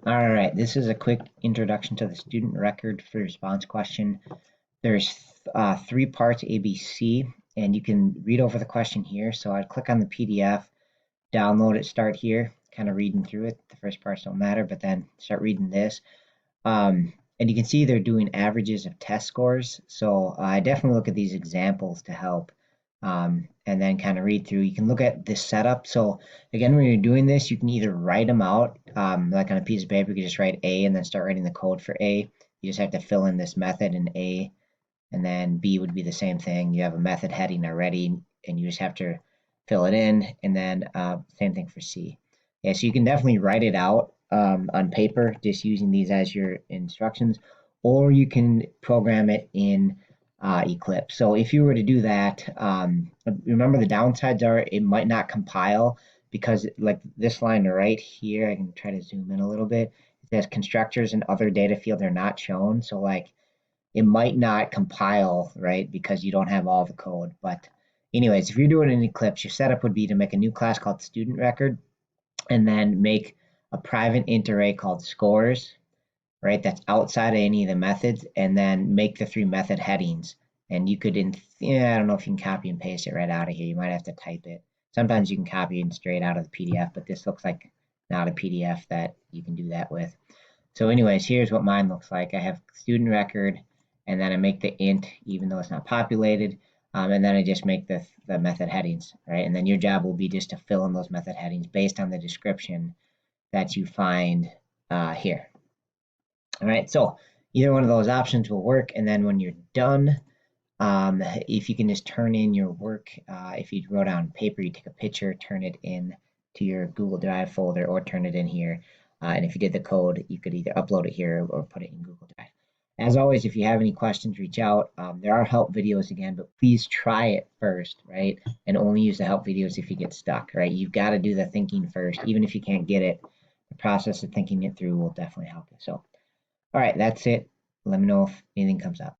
All right, this is a quick introduction to the student record for response question. There's three parts A, B, C, and you can read over the question here. So I'd click on the PDF, download it, start here, kind of reading through it. The first parts don't matter, but then start reading this. And you can see they're doing averages of test scores. So I definitely look at these examples to help and then kind of read through. You can look at this setup. So again, when you're doing this, you can either write them out like on a piece of paper. You can just write A and then start writing the code for A. You just have to fill in this method in A, and then B would be the same thing. You have a method heading already, and you just have to fill it in, and then same thing for C. Yeah, so you can definitely write it out on paper, just using these as your instructions, or you can program it in Eclipse. So if you were to do that, remember the downsides are it might not compile because like this line right here, I can try to zoom in a little bit. It says constructors and other data fields are not shown. So like it might not compile, right? Because you don't have all the code. But anyways, if you're doing an Eclipse, your setup would be to make a new class called student record and then make a private int array called scores, right? That's outside of any of the methods, and then make the three method headings. And you could, I don't know if you can copy and paste it right out of here. You might have to type it. Sometimes you can copy it straight out of the PDF, but this looks like not a PDF that you can do that with. So anyways, here's what mine looks like. I have student record, and then I make the int, even though it's not populated, and then I just make the method headings, right? And then your job will be just to fill in those method headings based on the description that you find here. All right, so either one of those options will work, and then when you're done, if you can just turn in your work, if you wrote on paper, you take a picture, turn it in to your Google Drive folder, or turn it in here. And if you did the code, you could either upload it here or put it in Google Drive. As always, if you have any questions, reach out. There are help videos again, but please try it first, right? And only use the help videos if you get stuck, right? You've got to do the thinking first. Even if you can't get it, the process of thinking it through will definitely help you. So, all right, that's it. Let me know if anything comes up.